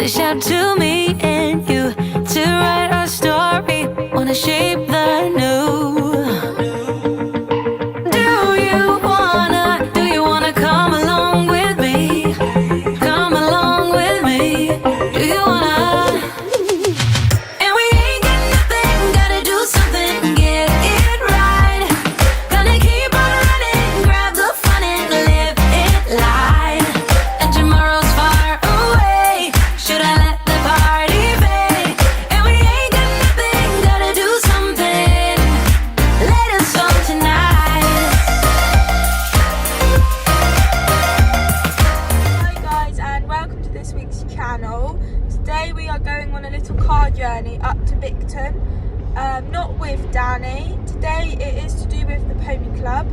Reach out to me and you to write our story. Wanna shape the new. Do you wanna come along with me? Come along with me. Do you wanna? And we ain't got nothing, gotta do something, get it right. Gonna keep on running, grab the fun and live it light. And tomorrow's far away, should I let the party fade? And we ain't got nothing, gotta do something, let us on tonight. Hi guys, and welcome to this week's channel. Today we are going on a little car journey up to Bicton, not with Danny. Today it is to do with the Pony Club.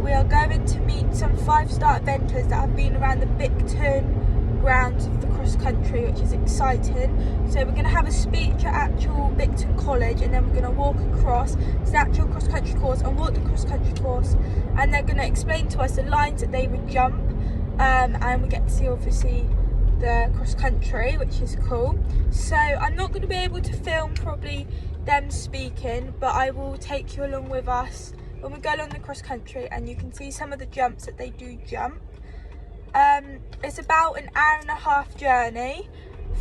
We are going to meet some 5-star eventers that have been around the Bicton grounds of the cross country, which is exciting. So we're going to have a speech at actual Bicton College, and then we're going to walk across to the actual cross country course and walk the cross country course, and they're going to explain to us the lines that they would jump, and we get to see obviously the cross country, which is cool. So I'm not going to be able to film probably them speaking, but I will take you along with us when we go along the cross country, and you can see some of the jumps that they do jump. It's about an hour-and-a-half journey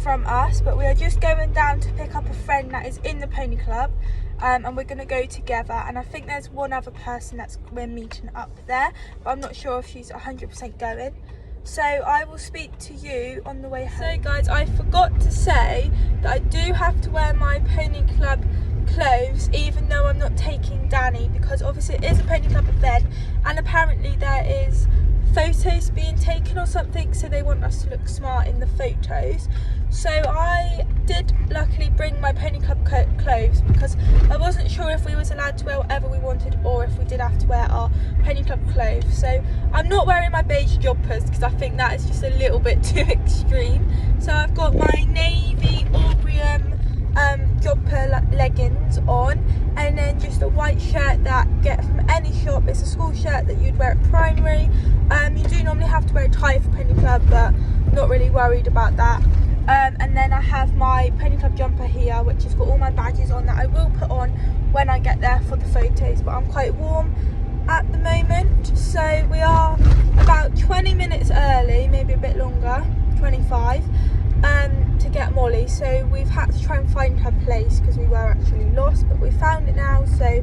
from us, but we are just going down to pick up a friend that is in the Pony Club, and we're going to go together. And I think there's one other person that we're meeting up there, but I'm not sure if she's 100% going. So I will speak to you on the way home. So guys, I forgot to say that I do have to wear my Pony Club clothes even though I'm not taking Danny, because obviously it is a Pony Club event and apparently there is photos being taken or something, so they want us to look smart in the photos. So I did luckily bring my Pony Club clothes, because I wasn't sure if we was allowed to wear whatever we wanted or if we did have to wear our Pony Club clothes. So I'm not wearing my beige jumpers because I think that is just a little bit too extreme. So I've got my navy Aubrium jumper leggings on, and then just a white shirt that you get from any shop. It's a school shirt that you'd wear at primary. You do normally have to wear a tie for Pony Club, but I'm not really worried about that. And then I have my Pony Club jumper here, which has got all my badges on that I will put on when I get there for the photos, but I'm quite warm at the moment. So we are about 20 minutes early, maybe a bit longer, 25, to get Molly. So we've had to try and find her place because we were actually lost, but we found it now, so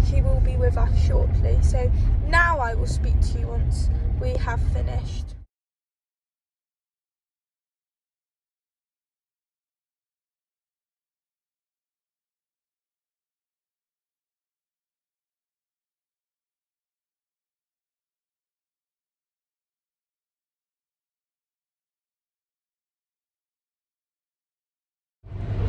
she will be with us shortly. So now I will speak to you once we have finished.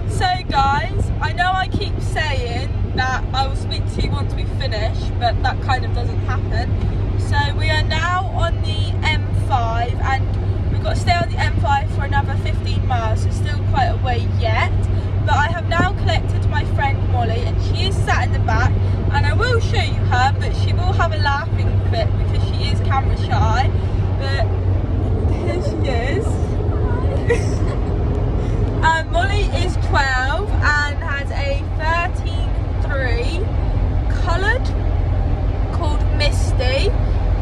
So guys, I know I keep saying that I will speak to you once we finish, but that kind of doesn't happen. So we are now on the M5, and we've got to stay on the M5 for another 15 miles, so still quite a way yet. But I have now collected my friend Molly, and she is sat in the back, and I will show you her, but she will have a laughing fit because she is camera shy. But here she is. Molly is 12 and has a 13.3 coloured called Misty,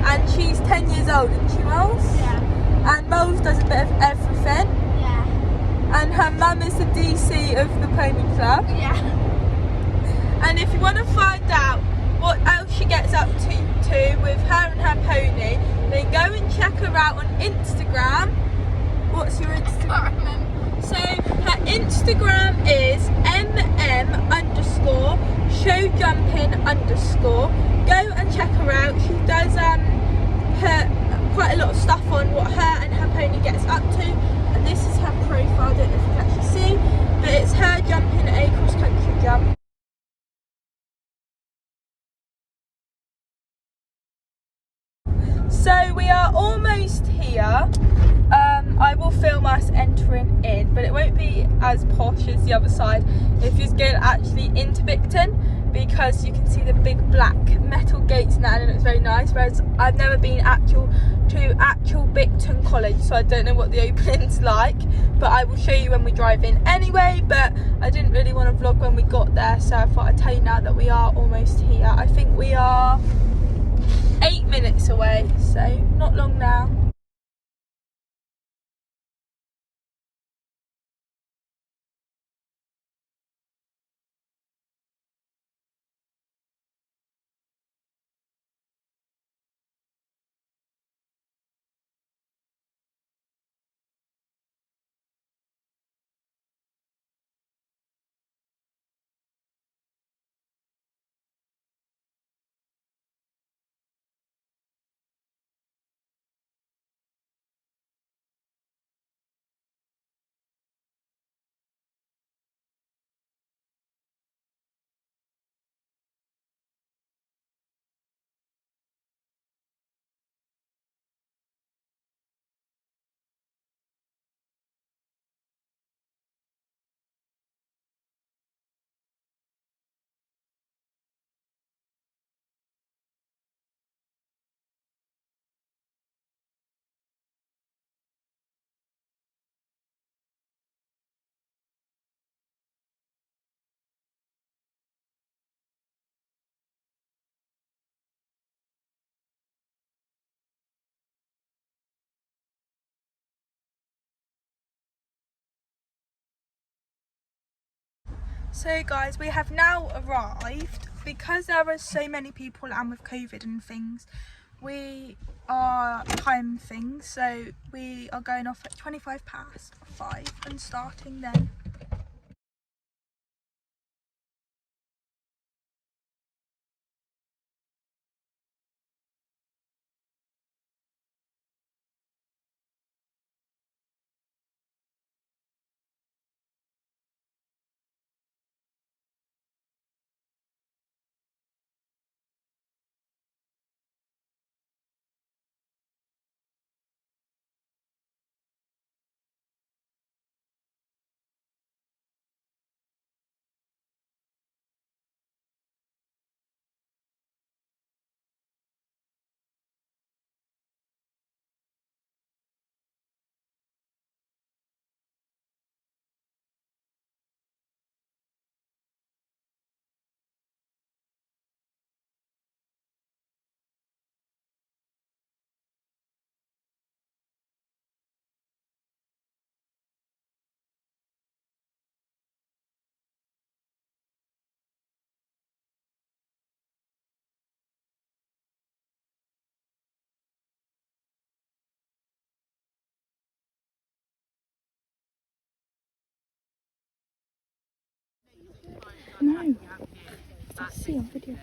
and she's 10 years old, isn't she, Moles? Yeah. And Moles does a bit of everything. Yeah. And her mum is the DC of the Pony Club. Yeah. And if you want to find out what else she gets up to with her and her pony, then go and check her out on Instagram. What's your Instagram? So her Instagram is mm_showjumping_. Go and check her out. She does put quite a lot of stuff on what her and her pony gets up to, and this is her profile. I don't know if you can actually see, but it's her jumping a cross country jump. So we are almost here. I will film us entering in, but it won't be as posh as the other side if you're going actually into Bicton, because you can see the big black metal gates and that, and it looks very nice. Whereas I've never been to actual Bicton College, so I don't know what the opening's like, but I will show you when we drive in anyway. But I didn't really want to vlog when we got there, so I thought I'd tell you now that we are almost here. I think we are 8 minutes away, so not long now. So guys, we have now arrived. Because there are so many people and with COVID and things, we are time things, so we are going off at 5:25 and starting then. No, I see on video.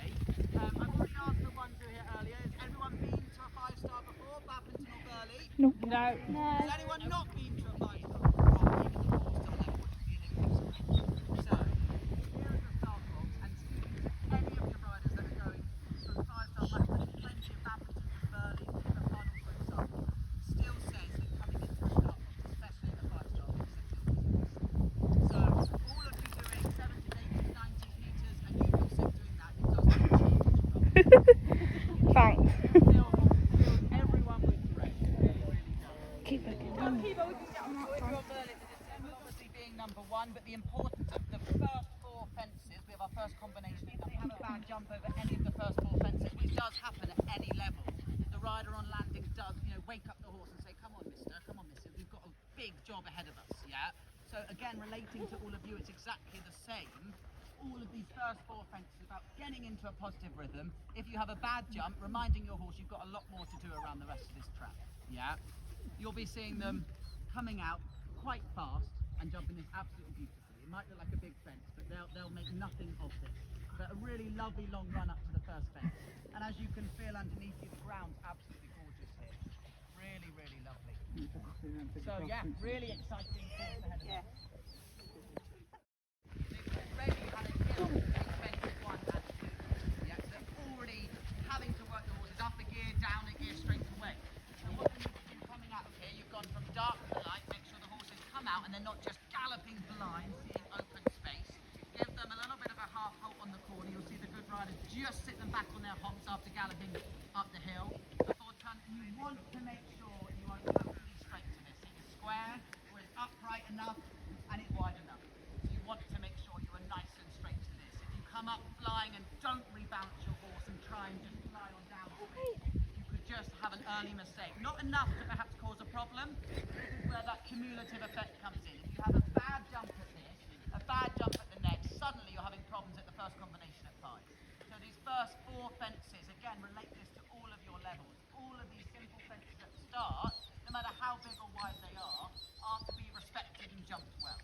I've already asked the ones who were here earlier, has everyone been to a 5-star before, Badminton or Burley? Nope. No. Has anyone not been to a 5-star before, even the 4-star level, which is the Olympics? So, here is the start box, and speaking to any of the riders that are going from 5-star Badminton, plenty of Badminton from Burley to the final, for example, still says that coming into the start box, especially the 5-star box, so all of you doing 70s, 80s, 90s metres, and you also doing that, it does not change. Thanks. Everyone was great. It really does. Keep looking. Obviously being number one, but the importance of the first 4 fences, we have our first combination. If they have a bad jump over any of the first 4 fences, which does happen at any level, the rider on landing does, wake up the horse and say, come on mister, we've got a big job ahead of us, yeah? So again, relating to all of you, it's exactly the same. All of these first 4 fences about getting into a positive rhythm. If you have a bad jump, reminding your horse you've got a lot more to do around the rest of this track, yeah? You'll be seeing them coming out quite fast and jumping this absolutely beautifully. It might look like a big fence, but they'll make nothing of this. But a really lovely long run up to the first fence. And as you can feel underneath you, the ground's absolutely gorgeous here. Really, really lovely. So yeah, really exciting course ahead of us. They've already had a hill in fences 1 and 2. Yeah, so they're already having to work the horses up a gear, down a gear straight away. And what you need to do coming out of here, you've gone from dark to light, make sure the horses come out and they're not just galloping blind, seeing open space. Give them a little bit of a half halt on the corner, you'll see the early mistake. Not enough to perhaps cause a problem. This is where that cumulative effect comes in. If you have a bad jump at this, a bad jump at the next, suddenly you're having problems at the first combination at 5. So these first 4 fences, again, relate this to all of your levels. All of these simple fences at the start, no matter how big or wide they are to be respected and jumped well.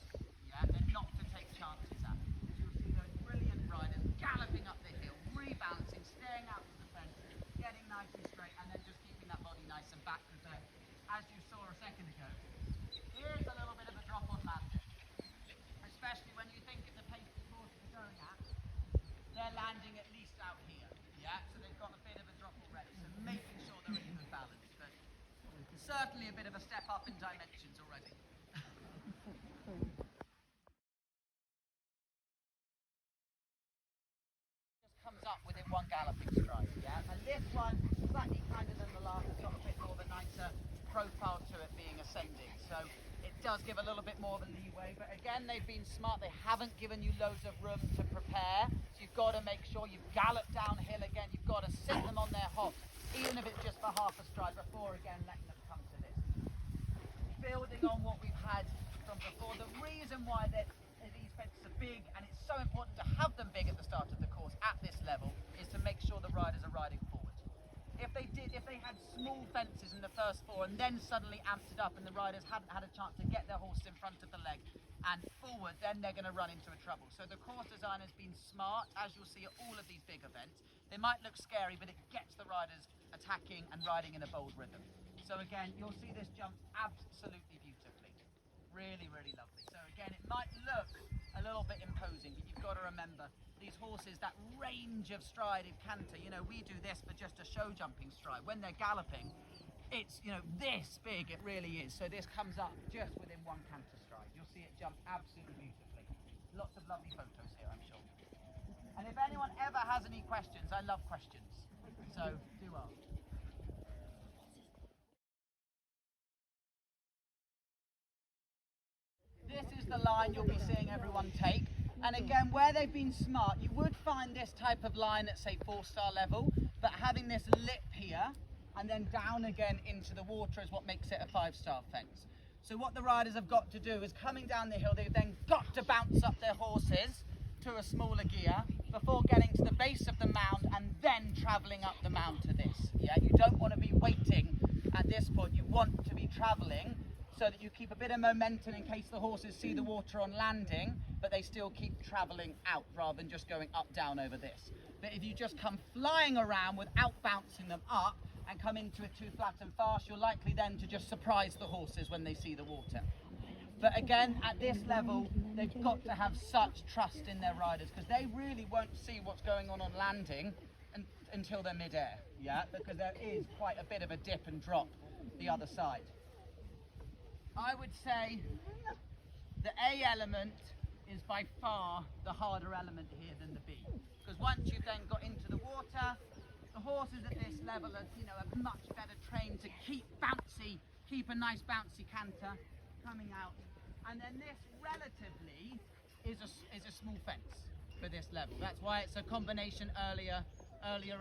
Yeah, and not to take chances at. So you'll see those brilliant riders galloping up the hill, rebalancing, staying out to the fence, getting nice and straight, and then just keeping that body nice and back. Because as you saw a second ago, here's a little bit of a drop on landing. Especially when you think at the pace the horses are going at, they're landing at least out here. Yeah, so they've got a bit of a drop already. So making sure they're in good balance. But certainly a bit of a step up in dimensions already. Just comes up within one galloping stride, yeah? And this one, slightly kinder than the last, got a bit more of a nicer profile to it being ascending. So it does give a little bit more of a leeway, but again, they've been smart. They haven't given you loads of room to prepare. So you've got to make sure you've galloped downhill again. You've got to sit them on their hops, even if it's just for half a stride before again letting them come to this. Building on what we've had from before, the reason why these fences are big, and it's so important to have them big at the start of the course at this level, is to make sure the riders are riding forward. If they had small fences in the first 4 and then suddenly amped it up and the riders hadn't had a chance to get their horse in front of the leg and forward, then they're going to run into a trouble. So the course design has been smart, as you'll see at all of these big events. They might look scary, but it gets the riders attacking and riding in a bold rhythm. So again, you'll see this jump absolutely beautifully. Really, really lovely. So again, it might look a little bit imposing, but you've got to remember these horses, that range of stride in canter. You know, we do this for just a show jumping stride. When they're galloping, it's, you know, this big, it really is. So this comes up just within one canter stride. You'll see it jump absolutely beautifully. Lots of lovely photos here, I'm sure. And if anyone ever has any questions, I love questions. So do ask. This is the line you'll be seeing everyone take. And again, where they've been smart, you would find this type of line at, say, 4-star level, but having this lip here and then down again into the water is what makes it a 5-star fence. So what the riders have got to do is, coming down the hill, they've then got to bounce up their horses to a smaller gear before getting to the base of the mound and then travelling up the mound to this. Yeah, you don't want to be waiting at this point. You want to be travelling so that you keep a bit of momentum in case the horses see the water on landing, but they still keep travelling out rather than just going up, down over this. But if you just come flying around without bouncing them up and come into it too flat and fast, you're likely then to just surprise the horses when they see the water. But again, at this level, they've got to have such trust in their riders, because they really won't see what's going on landing until they're mid-air, yeah? Because there is quite a bit of a dip and drop the other side. I would say the A element is by far the harder element here than the B, because once you've then got into the water, the horses at this level are, you know, are much better trained to keep a nice bouncy canter coming out, and then this relatively is a small fence for this level. That's why it's a combination earlier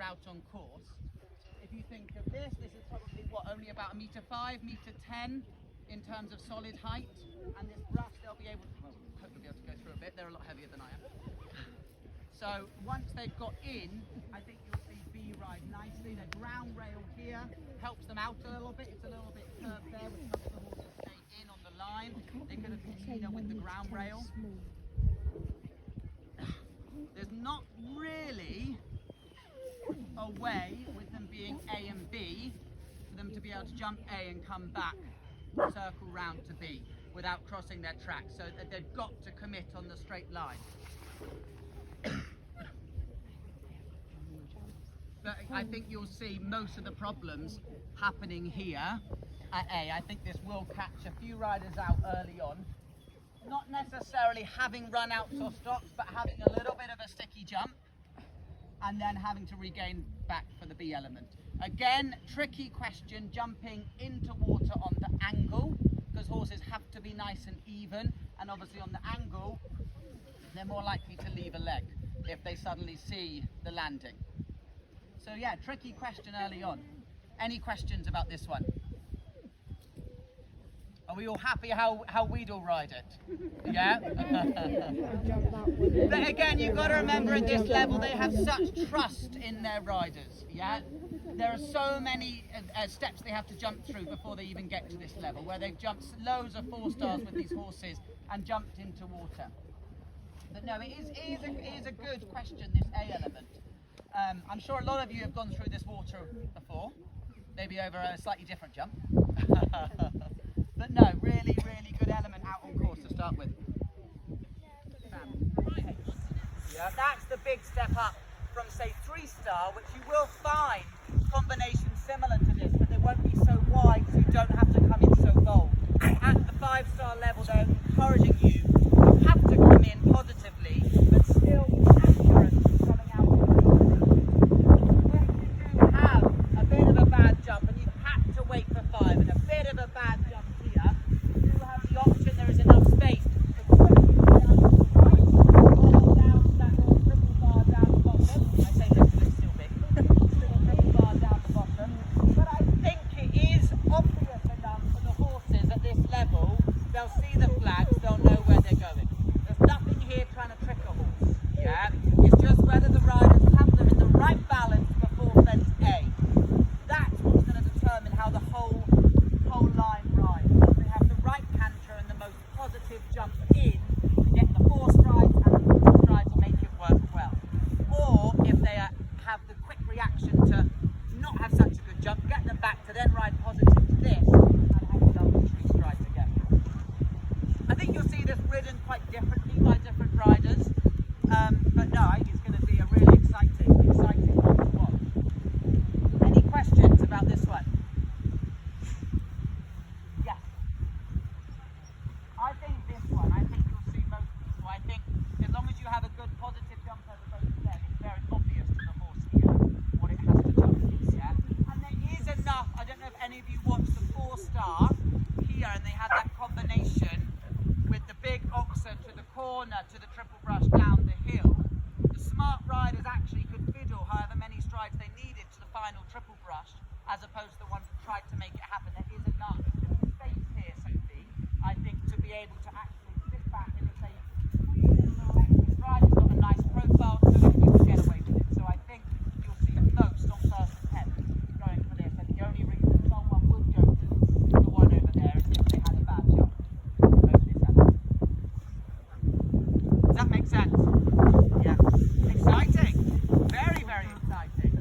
out on course. If you think of this is probably only about 1.5 metres, 1.10 in terms of solid height, and this brush they'll be able to, hopefully be able to go through a bit. They're a lot heavier than I am. So once they've got in, I think you'll see B ride nicely. The ground rail here helps them out a little bit. It's a little bit curved there, which helps the horse stay in on the line. They could have been cleaner with the ground rail. There's not really a way with them being A and B for them to be able to jump A and come back, circle round to B without crossing their track, so that they've got to commit on the straight line. But I think you'll see most of the problems happening here at A. I think this will catch a few riders out early on, not necessarily having run outs or stops, but having a little bit of a sticky jump and then having to regain back for the B element. Again, tricky question, jumping into water on the angle, because horses have to be nice and even, and obviously on the angle they're more likely to leave a leg if they suddenly see the landing. So yeah, tricky question early on. Any questions about this one? Are we all happy how we'd all ride it? Yeah? But again, you've got to remember at this level they have such trust in their riders. Yeah? There are so many steps they have to jump through before they even get to this level, where they've jumped loads of 4-stars with these horses and jumped into water. But no, it is a good question, this A element. I'm sure a lot of you have gone through this water before, maybe over a slightly different jump. But no, really, really good element out on course to start with. Yeah, that's the big step up from, say, 3-star, which you will find combinations similar to this, but they won't be so wide, so you don't have to come in so bold. At the 5-star level, they're encouraging you have to come in positively, but still accurate coming out. If you do have a bit of a bad jump and you've had to wait for 5 and a bit of a bad jump here, you do have the option, there is enough space to quickly down to the right, or down to that little triple bar down the bottom. I say little, it's still big. Little triple bar down the bottom. But I think it is obvious enough for the horses at this level. They'll see the flags, they'll know where they're going. There's nothing here trying to trick a horse. Yeah? It's just whether the riders have them in the right balance before fence A. That's what's going to determine how the whole line rides. If they have the right canter and the most positive jump in, get the 4 strides and the 4 strides will make it work well. Or if they have the quick reaction to not have such a good jump, get them back to then ride positive to this and have it done with 3 strides again. I think you'll see this ridden quite differently by different riders, but no, I think it's going to be a really exciting one to watch. Any questions about this one? Yes. I think this one, I think you'll see most people. I think as long as you have a good positive jump over both of them, it's very obvious to the horse here what it has to jump. Yeah? And there is enough, I don't know if any of you watched the 4-star here, and they had that combination with the big oxer to the corner to the triple brush down the hill. The smart riders actually could fiddle however many strides they needed to the final triple brush, as opposed to the ones that tried to make it happen. There is enough space here, Sophie, I think, to be able to actually sit back and if they squeeze in a little extra stride, it's got a nice profile to it, you can get away with it. So I think you'll see most on first attempt going for this, and the only reason someone would go to the one over there is if they had a bad jump. Does that make sense? Yeah. Exciting. Very, very exciting.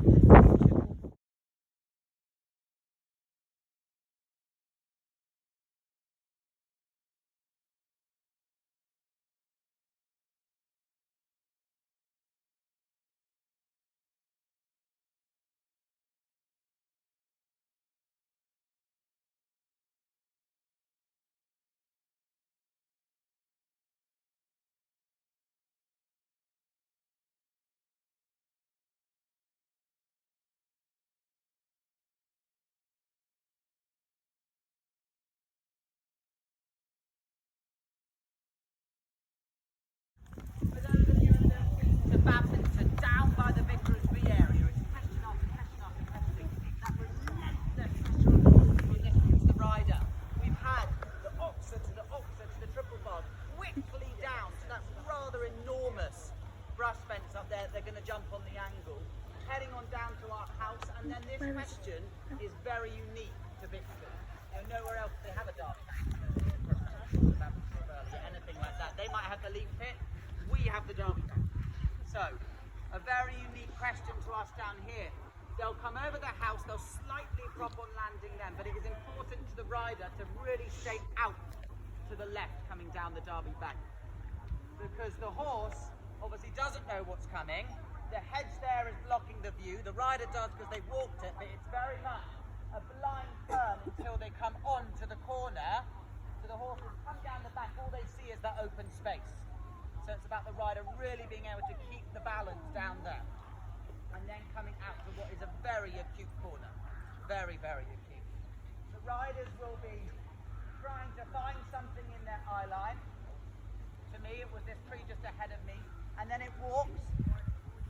For those of you that have been to badminton, down by the Vicarage B area, it's question after question after question. That relentless pressure on the horse to lift the rider. We've had the oxer to the triple bar quickly down to that rather enormous brush fence up there. They're going to jump on the angle, heading on down to our house, and then this question is very unique to Bicton. Nowhere else they have a derby. Anything like that. They might have the leap pit. We have the derby. So, a very unique question to us down here. They'll come over the house, they'll slightly drop on landing then, but it is important to the rider to really stay out to the left coming down the derby bank. Because the horse obviously doesn't know what's coming. The hedge there is blocking the view. The rider does because they've walked it, but it's very much a blind turn until they come on to the corner. So the horses come down the back, all they see is that open space. So it's about the rider really being able to keep the balance down there. And then coming out to what is a very acute corner. Very, very acute. The riders will be trying to find something in their eye line. To me, it was this tree just ahead of me. And then it walks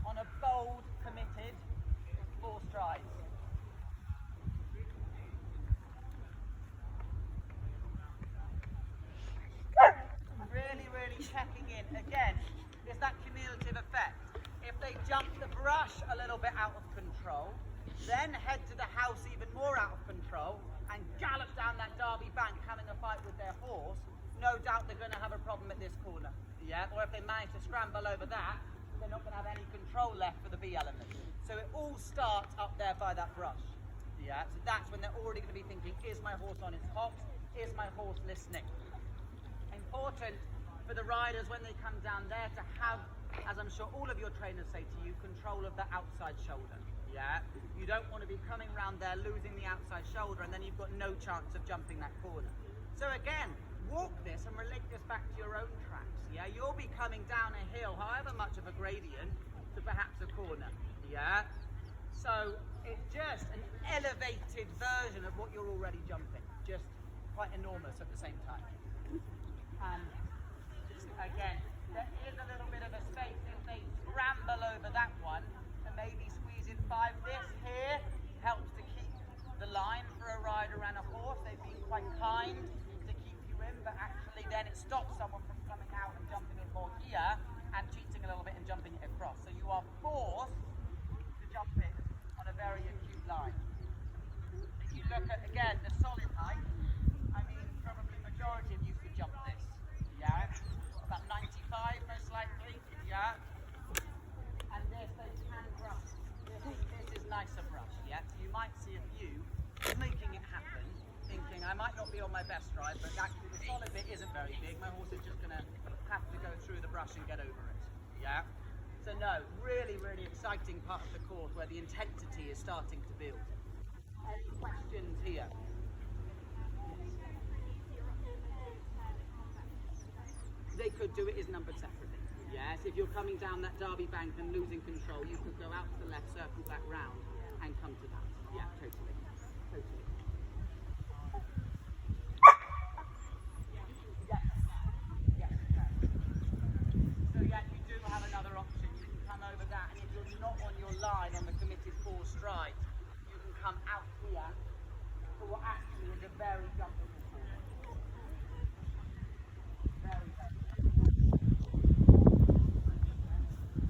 on a bold, committed 4 strides. again, it's that cumulative effect. If they jump the brush a little bit out of control, then head to the house even more out of control, and gallop down that Derby bank having a fight with their horse, no doubt they're going to have a problem at this corner. Yeah, or if they manage to scramble over that, they're not going to have any control left for the B element. So it all starts up there by that brush. Yeah, so that's when they're already going to be thinking, is my horse on its hocks? Is my horse listening? Important for the riders when they come down there to have, as I'm sure all of your trainers say to you, control of the outside shoulder. Yeah, you don't want to be coming round there losing the outside shoulder and then you've got no chance of jumping that corner. So again, walk this and relate this back to your own tracks. Yeah, you'll be coming down a hill, however much of a gradient, to perhaps a corner. Yeah, so it's just an elevated version of what you're already jumping, just quite enormous at the same time. And again, there is a little bit of a space if they scramble over that one and maybe squeeze in 5. This here helps to keep the line for a rider and a horse. They've been quite kind to keep you in, but actually then it stops someone from coming out and jumping it more here and cheating a little bit and jumping it across. So you are forced to jump it on a very acute line. If you look at, again, the solid height, I mean, probably majority of you could jump this. Yeah, about 95 most likely. Yeah, and this they can brush. This is nicer brush. Yeah, you might see a few making it happen, thinking I might not be on my best ride, but actually the solid bit isn't very big. My horse is just going to have to go through the brush and get over it. Yeah. So no, really, really exciting part of the course where the intensity is starting to build. Any questions here? They could do it as numbered separately. Yes, if you're coming down that Derby bank and losing control, you could go out to the left, circle back round, and come to that. Yeah, totally. Totally. Yes. Yes. So yeah, you do have another option. You can come over that, and if you're not on your line on the committed 4 strides, you can come out here for what actually is a very jumpable corner. Very, very.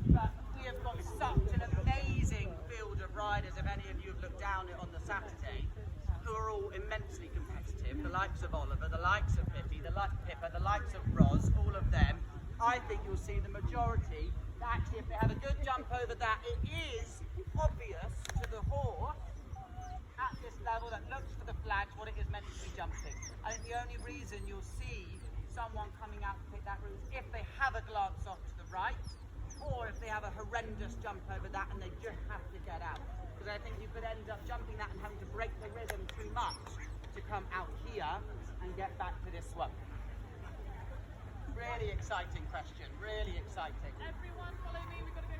But we have got such an amazing field of riders, if any of you have looked down it on the Saturday, who are all immensely competitive. The likes of Oliver, the likes of Pippa, the likes of Roz, all of them. I think you'll see the majority that actually if they have a good jump over that, it is obvious to the horse at this level that looks for the flags what it is meant to be jumping. I think the only reason you'll see someone coming out to pick that route if they have a glance off to the right, or if they have a horrendous jump over that and they just have to get out. Because I think you could end up jumping that and having to break the rhythm too much to come out here and get back to this one. Really exciting question, really exciting. Everyone follow me, we've got to go.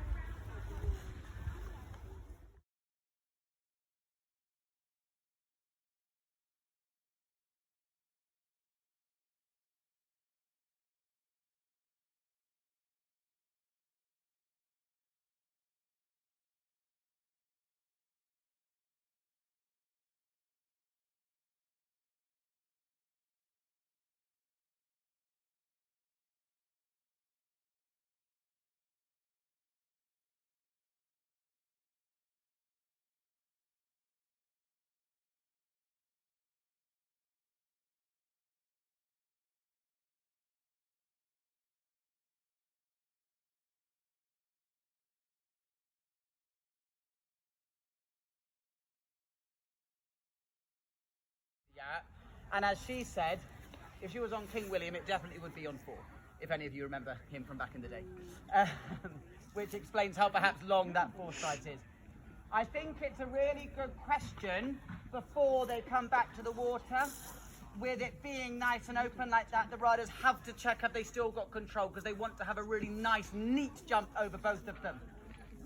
Yeah, and as she said, if she was on King William, it definitely would be on 4, if any of you remember him from back in the day. Which explains how perhaps long that 4 strides is. I think it's a really good question before they come back to the water. With it being nice and open like that, the riders have to check have they still got control because they want to have a really nice, neat jump over both of them.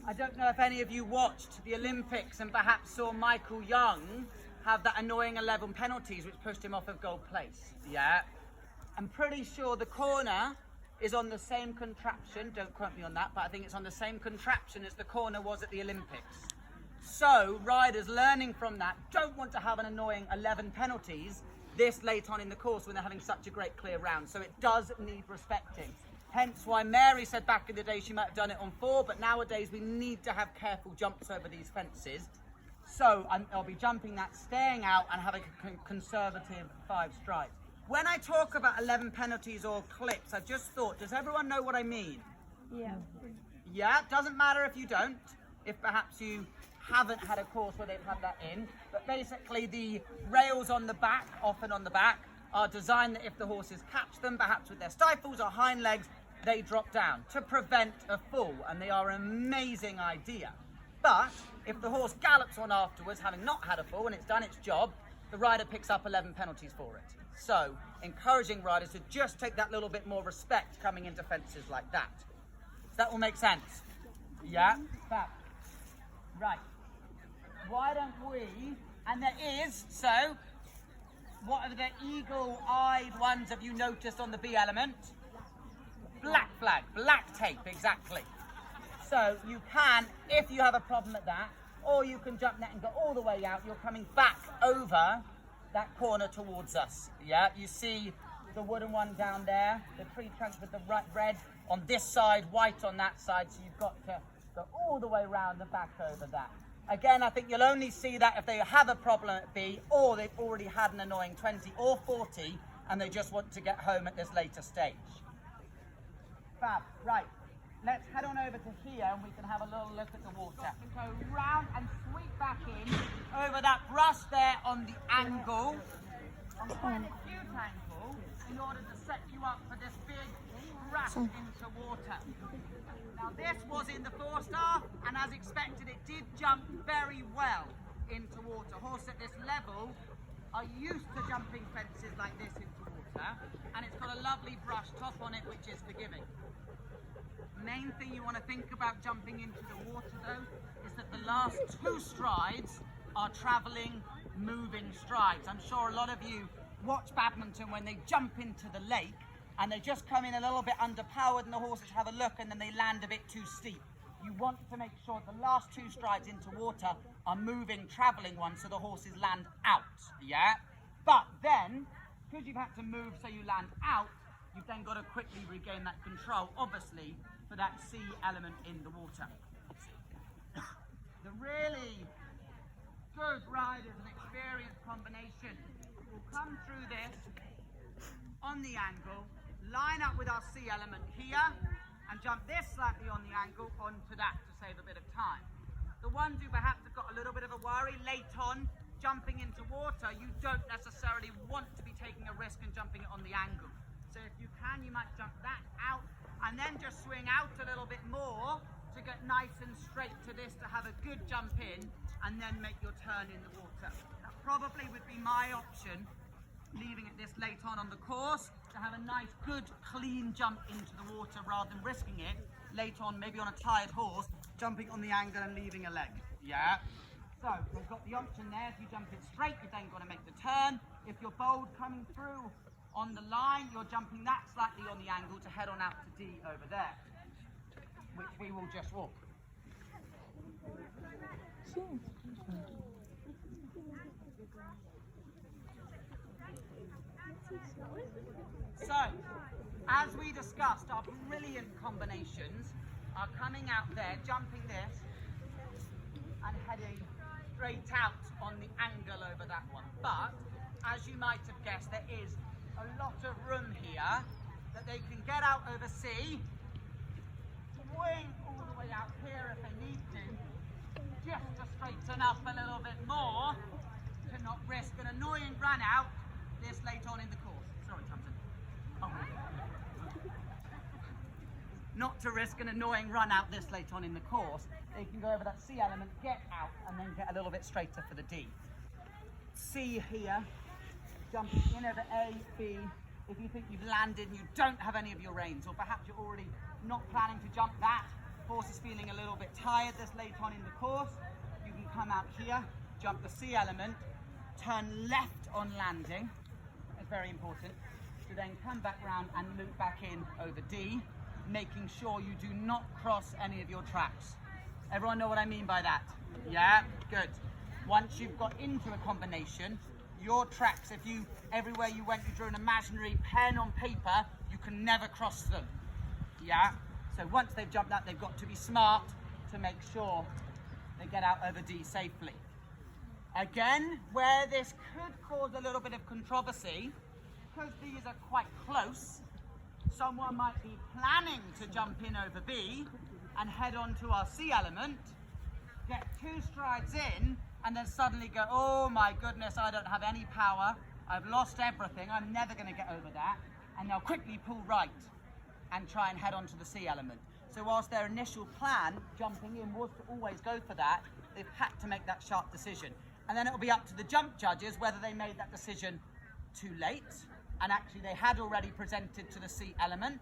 I don't know if any of you watched the Olympics and perhaps saw Michael Young have that annoying 11 penalties which pushed him off of gold place. Yeah. I'm pretty sure the corner is on the same contraption, don't quote me on that, but I think it's on the same contraption as the corner was at the Olympics. So riders learning from that don't want to have an annoying 11 penalties this late on in the course when they're having such a great clear round. So it does need respecting. Hence why Mary said back in the day she might have done it on 4, but nowadays we need to have careful jumps over these fences. So I'll be jumping that, staying out and having a conservative 5 strides. When I talk about 11 penalties or clips, I just thought, does everyone know what I mean? Yeah. Yeah, doesn't matter if you don't, if perhaps you haven't had a course where they've had that in, but basically the rails on the back, often on the back, are designed that if the horses catch them, perhaps with their stifles or hind legs, they drop down to prevent a fall, and they are an amazing idea. But if the horse gallops on afterwards, having not had a fall, and it's done its job, the rider picks up 11 penalties for it. So, encouraging riders to just take that little bit more respect coming into fences like that. Does that all make sense? Yeah? Fab. Right. Why don't we, and there is, so, what are the eagle-eyed ones have you noticed on the B element? Black flag, black tape, exactly. So you can, if you have a problem at that, or you can jump net and go all the way out, you're coming back over that corner towards us. Yeah, you see the wooden one down there, the tree trunk with the red on this side, white on that side, so you've got to go all the way around and back over that. Again, I think you'll only see that if they have a problem at B, or they've already had an annoying 20 or 40, and they just want to get home at this later stage. Fab, right. Let's head on over to here and we can have a little look at the water. Go round and sweep back in over that brush there on the angle, on quite an acute angle, in order to set you up for this big rush into water. Now this was in the 4-star, and as expected it did jump very well into water. Horses at this level are used to jumping fences like this into water, and it's got a lovely brush top on it which is forgiving. Main thing you want to think about jumping into the water though is that the last 2 strides are travelling, moving strides. I'm sure a lot of you watch badminton when they jump into the lake and they just come in a little bit underpowered and the horses have a look and then they land a bit too steep. You want to make sure the last 2 strides into water are moving, travelling ones so the horses land out, yeah? But then, because you've had to move so you land out, you've then got to quickly regain that control, obviously, for that C element in the water. The really good riders and experienced combination will come through this on the angle, line up with our C element here, and jump this slightly on the angle onto that to save a bit of time. The ones who perhaps have got a little bit of a worry late on, jumping into water, you don't necessarily want to be taking a risk and jumping it on the angle. So if you can, you might jump that out and then just swing out a little bit more to get nice and straight to this to have a good jump in and then make your turn in the water. That probably would be my option, leaving it this late on the course, to have a nice, good, clean jump into the water rather than risking it late on, maybe on a tired horse, jumping on the angle and leaving a leg. Yeah? So, we've got the option there. If you jump it straight, you've then got to make the turn. If you're bold coming through on the line, you're jumping that slightly on the angle to head on out to D over there, which we will just walk. So, as we discussed, our brilliant combinations are coming out there, jumping this, and heading straight out on the angle over that one. But, as you might have guessed, there is a lot of room here that they can get out over C, swing all the way out here if they need to, just to straighten up a little bit more to not risk an annoying run out this late on in the course. Sorry, Thompson. Oh. Not to risk an annoying run out this late on in the course, they can go over that C element, get out, and then get a little bit straighter for the D. C here. Jumping in over A, B, if you think you've landed and you don't have any of your reins, or perhaps you're already not planning to jump that, horse is feeling a little bit tired this late on in the course, you can come out here, jump the C element, turn left on landing, it's very important, to then come back round and loop back in over D, making sure you do not cross any of your tracks. Everyone know what I mean by that? Yeah? Good. Once you've got into a combination, your tracks, if you, everywhere you went, you drew an imaginary pen on paper, you can never cross them. Yeah? So once they've jumped that, they've got to be smart to make sure they get out over D safely. Again, where this could cause a little bit of controversy, because these are quite close, someone might be planning to jump in over B and head on to our C element, get 2 strides in, and then suddenly go, oh my goodness, I don't have any power, I've lost everything, I'm never going to get over that, and they'll quickly pull right and try and head on to the C element. So whilst their initial plan, jumping in, was to always go for that, they've had to make that sharp decision. And then it'll be up to the jump judges whether they made that decision too late, and actually they had already presented to the C element,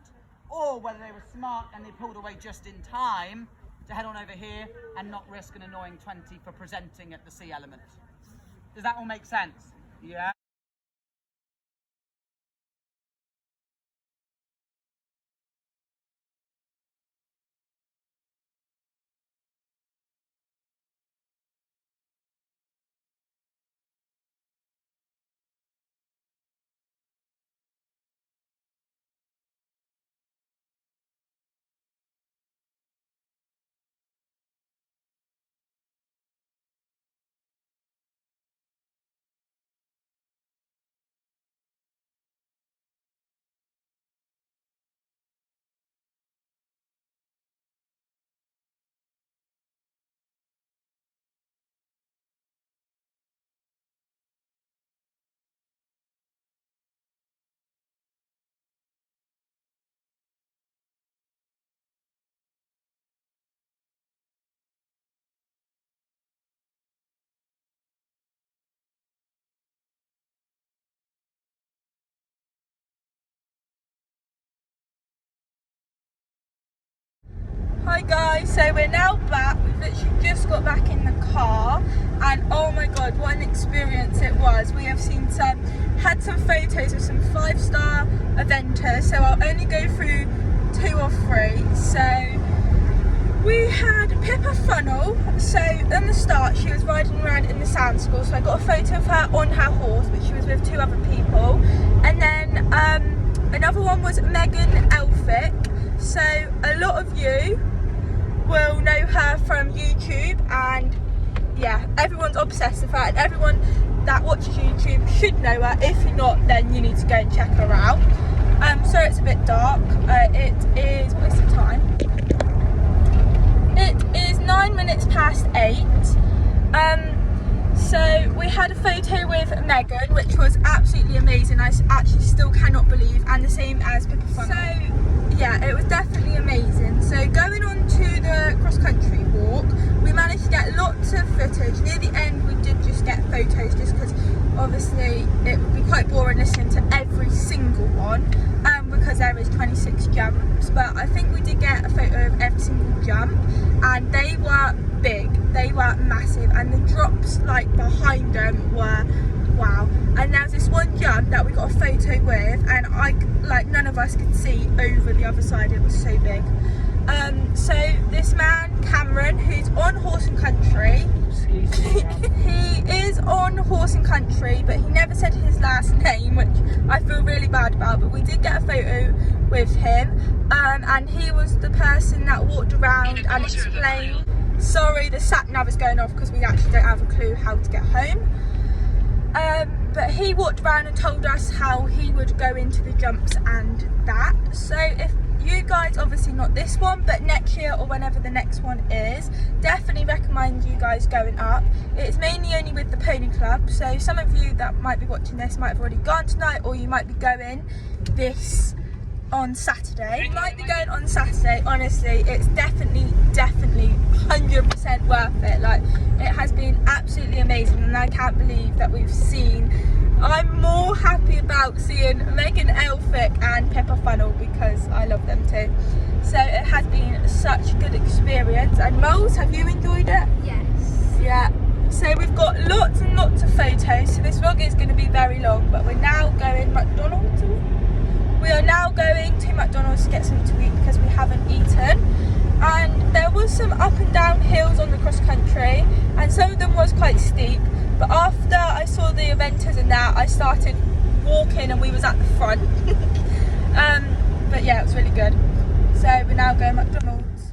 or whether they were smart and they pulled away just in time to head on over here and not risk an annoying 20 for presenting at the C element. Does that all make sense? Yeah. Hi guys, so we're now back. We've literally just got back in the car, and oh my god, what an experience it was. We have had some photos of some 5-star eventers, so I'll only go through 2 or 3. So we had Pippa Funnel. So in the start she was riding around in the sand school, so I got a photo of her on her horse, but she was with 2 other people. And then another one was Megan Elphick. So a lot of you will know her from YouTube, and yeah, everyone's obsessed with her, and everyone that watches YouTube should know her. If you're not, then you need to go and check her out. So it's a bit dark. It is, what is the time? It is 9 minutes past 8. So we had a photo with Megan, which was absolutely amazing. I actually still cannot believe, and the same as Pippa Funnel. So yeah, it was definitely amazing. So going on to the cross-country walk, we managed to get lots of footage. Near the end we did just get photos, just because obviously it would be quite boring listening to every single one, because there is 26 jumps. But I think we did get a photo of every single jump, and they were big, they were massive, and the drops like behind them were wow. And there was this one jump that we got a photo with, and none of us could see over the other side, it was so big. So this man Cameron, who's on Horse and Country, he is on Horse and Country, but he never said his last name, which I feel really bad about. But we did get a photo with him, and he was the person that walked around and explained. Sorry, the sat nav is going off because we actually don't have a clue how to get home. But he walked around and told us how he would go into the jumps and that. So if you guys, obviously not this one, but next year or whenever the next one is, definitely recommend you guys going up. It's mainly only with the pony club, so some of you that might be watching this might have already gone tonight, or you might be going this on Saturday. You might be going on Saturday. Honestly, it's definitely 100% worth it. Like, it has been absolutely amazing, and I can't believe that we've seen, I'm more happy about seeing Megan Elphick and Pippa Funnel because I love them too. So it has been such a good experience. And Moles, have you enjoyed it? Yes. Yeah. So we've got lots and lots of photos, so this vlog is going to be very long, but we're now going McDonald's. We are now going to McDonald's to get something to eat because we haven't eaten. And there was some up and down hills on the cross country, and some of them was quite steep. But after I saw the eventers and that, I started walking and we was at the front. But yeah, it was really good. So we're now going McDonald's.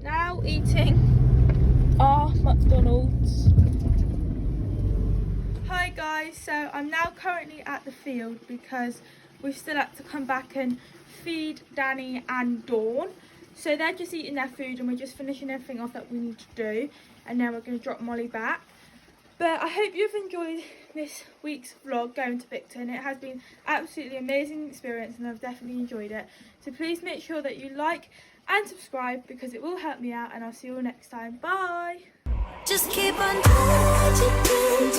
Now eating our McDonald's. Hi guys, so I'm now currently at the field because we've still had to come back and feed Danny and Dawn. So they're just eating their food and we're just finishing everything off that we need to do, and then we're going to drop Molly back. But I hope you've enjoyed this week's vlog going to Bicton. It has been absolutely amazing experience and I've definitely enjoyed it. So please make sure that you like and subscribe because it will help me out, and I'll see you all next time. Bye! Just keep on doing what you do.